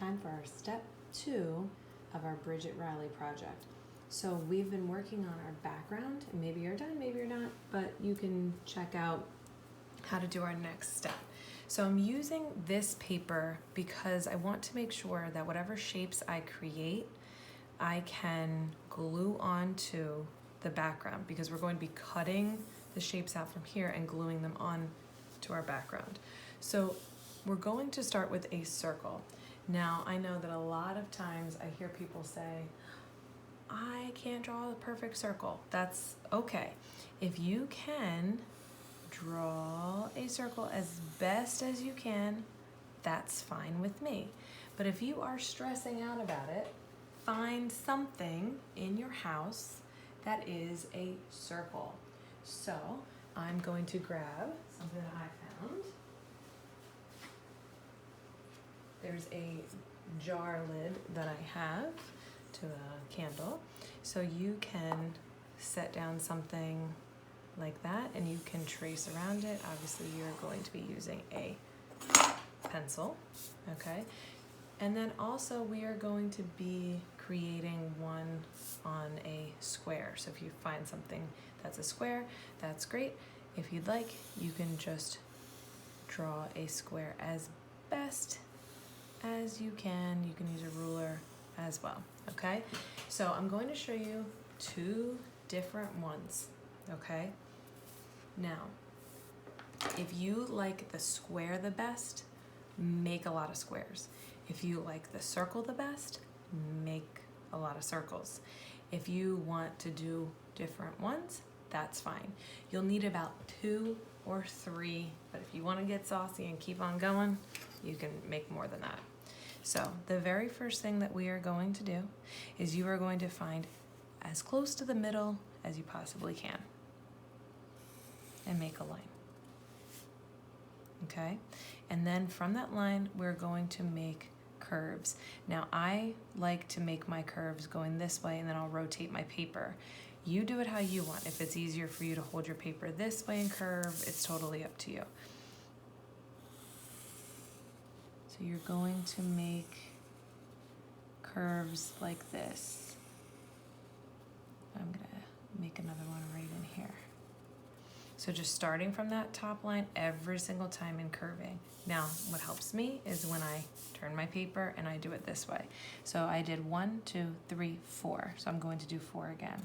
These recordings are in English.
time for our step 2 of our Bridget Riley project. So we've been working on our background, and maybe you're done, maybe you're not, but you can check out how to do our next step. So I'm using this paper because I want to make sure that whatever shapes I create, I can glue onto the background, because we're going to be cutting the shapes out from here and gluing them on to our background. So we're going to start with a circle. Now, I know that a lot of times I hear people say, I can't draw a perfect circle. That's okay. If you can draw a circle as best as you can, that's fine with me. But if you are stressing out about it, find something in your house that is a circle. So I'm going to grab something that I found. There's a jar lid that I have to a candle. So you can set down something like that and you can trace around it. Obviously you're going to be using a pencil, okay? And then also we are going to be creating one on a square. So if you find something that's a square, that's great. If you'd like, you can just draw a square as best as you can. You can use a ruler as well, okay? So I'm going to show you 2 different ones, okay? Now, if you like the square the best, make a lot of squares. If you like the circle the best, make a lot of circles. If you want to do different ones, that's fine. You'll need about 2 or 3, but if you want to get saucy and keep on going, you can make more than that. So the very first thing that we are going to do is you are going to find as close to the middle as you possibly can and make a line. Okay? And then from that line, we're going to make curves. Now I like to make my curves going this way, and then I'll rotate my paper. You do it how you want. If it's easier for you to hold your paper this way and curve, it's totally up to you. So you're going to make curves like this. I'm gonna make another one right in here. So just starting from that top line every single time and curving. Now, what helps me is when I turn my paper and I do it this way. So I did 1, 2, 3, 4. So I'm going to do 4 again.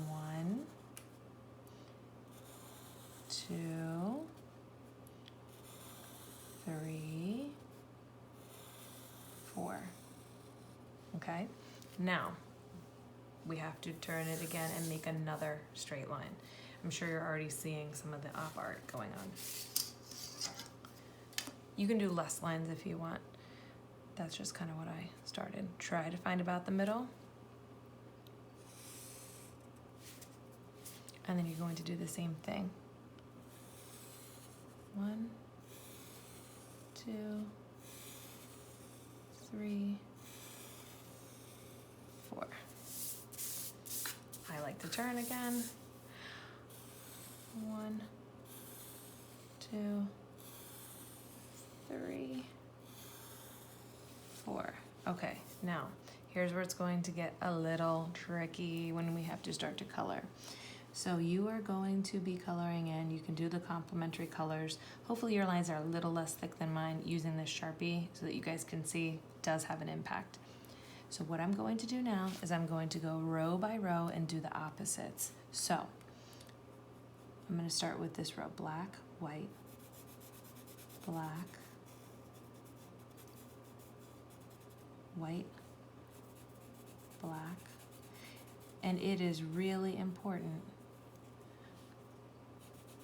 1, 2, 3, 4. Okay? Now, we have to turn it again and make another straight line. I'm sure you're already seeing some of the op art going on. You can do less lines if you want. That's just kind of what I started. Try to find about the middle. And then you're going to do the same thing. 1, 2, 3, 4. I like to turn again. 1, 2, 3, 4. Okay, now here's where it's going to get a little tricky when we have to start to color. So you are going to be coloring in. You can do the complementary colors. Hopefully your lines are a little less thick than mine. Using this Sharpie so that you guys can see does have an impact. So what I'm going to do now is I'm going to go row by row and do the opposites. So I'm going to start with this row: black, white, black, white, black. And it is really important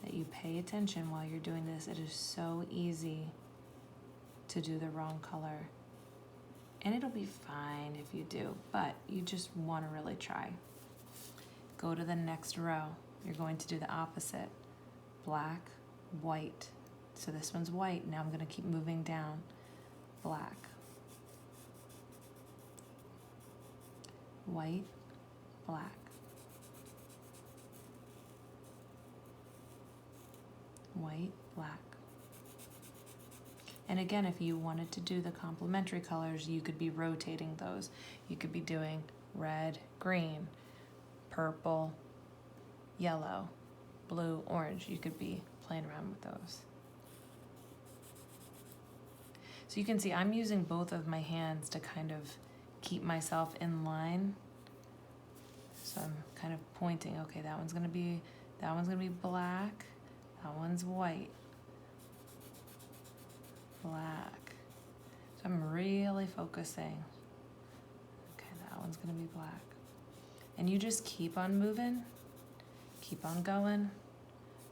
that you pay attention while you're doing this. It is so easy to do the wrong color. And it'll be fine if you do, but you just want to really try. Go to the next row. You're going to do the opposite. Black, white. So this one's white. Now I'm going to keep moving down. Black, white, black, white, black. And again, if you wanted to do the complementary colors, you could be rotating those. You could be doing red, green, purple, yellow, blue, orange. You could be playing around with those. So you can see I'm using both of my hands to kind of keep myself in line. So I'm kind of pointing, okay, that one's gonna be black, that one's white, black. So I'm really focusing. Okay, that one's gonna be black. And you just keep on moving, keep on going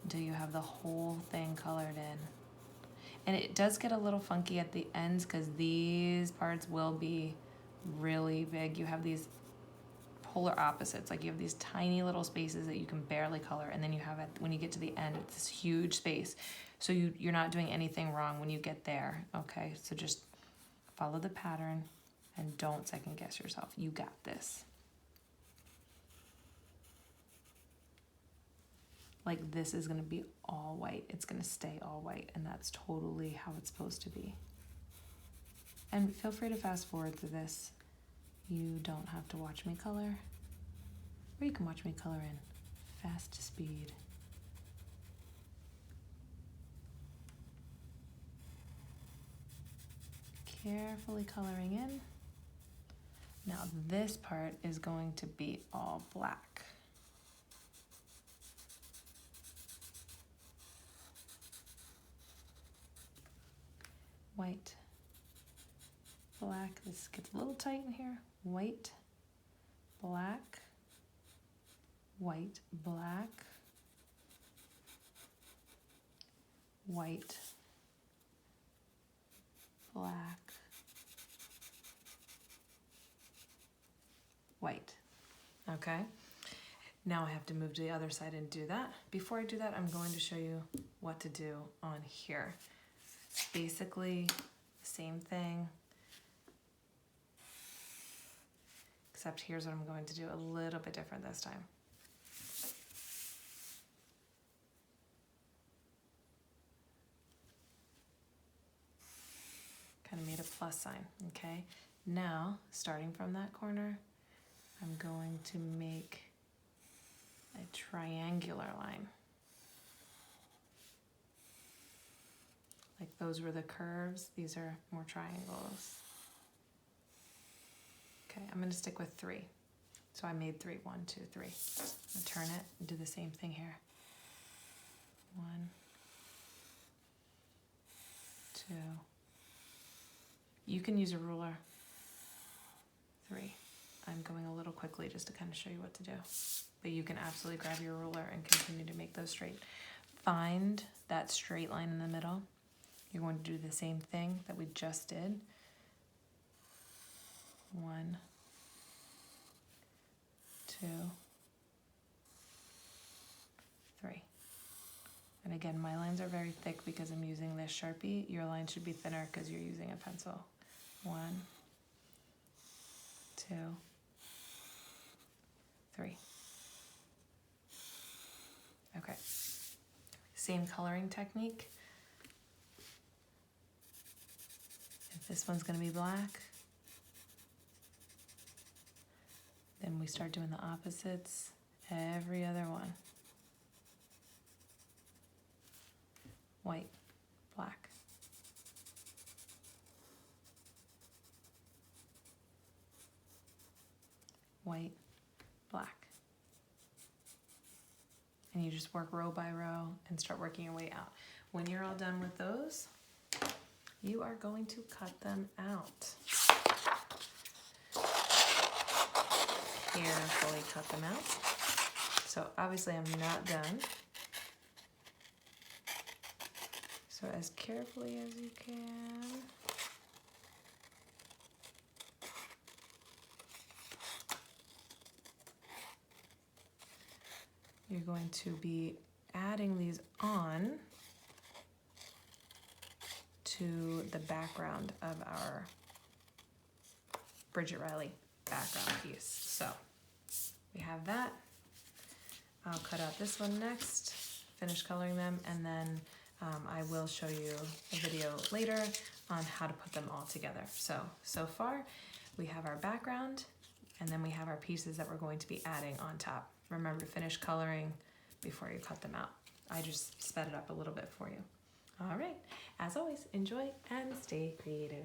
until you have the whole thing colored in. And it does get a little funky at the ends because these parts will be really big. You have these polar opposites, like you have these tiny little spaces that you can barely color, and then you have it when you get to the end, it's this huge space. So you're not doing anything wrong when you get there, okay? So just follow the pattern and don't second guess yourself. You got this. Like this is gonna be all white. It's gonna stay all white, and that's totally how it's supposed to be. And feel free to fast forward through this. You don't have to watch me color, or you can watch me color in fast speed. Carefully coloring in. Now this part is going to be all black. White, black, this gets a little tight in here. White, black, white, black, white, black, white. Okay, now I have to move to the other side and do that. Before I do that, I'm going to show you what to do on here. Basically, same thing, except here's what I'm going to do a little bit different this time. Kind of made a plus sign, okay? Now, starting from that corner, I'm going to make a triangular line. Like those were the curves, these are more triangles. Okay, I'm gonna stick with 3. So I made 3, 1, 2, 3. I'm gonna turn it and do the same thing here. 1, 2. You can use a ruler. 3. I'm going a little quickly just to kind of show you what to do. But you can absolutely grab your ruler and continue to make those straight. Find that straight line in the middle. You're going to do the same thing that we just did. 1, 2, 3. And again, my lines are very thick because I'm using this Sharpie. Your line should be thinner because you're using a pencil. 1, 2, 3. Okay. Same coloring technique. If this one's going to be black, then we start doing the opposites every other one. White, black. White, black. And you just work row by row and start working your way out. When you're all done with those, you are going to cut them out. Carefully cut them out. So obviously I'm not done. So as carefully as you can. You're going to be adding these on to the background of our Bridget Riley background piece. So we have that. I'll cut out this one next, finish coloring them, and then I will show you a video later on how to put them all together. So far we have our background, and then we have our pieces that we're going to be adding on top. Remember to finish coloring before you cut them out. I just sped it up a little bit for you. All right, as always, enjoy and stay creative.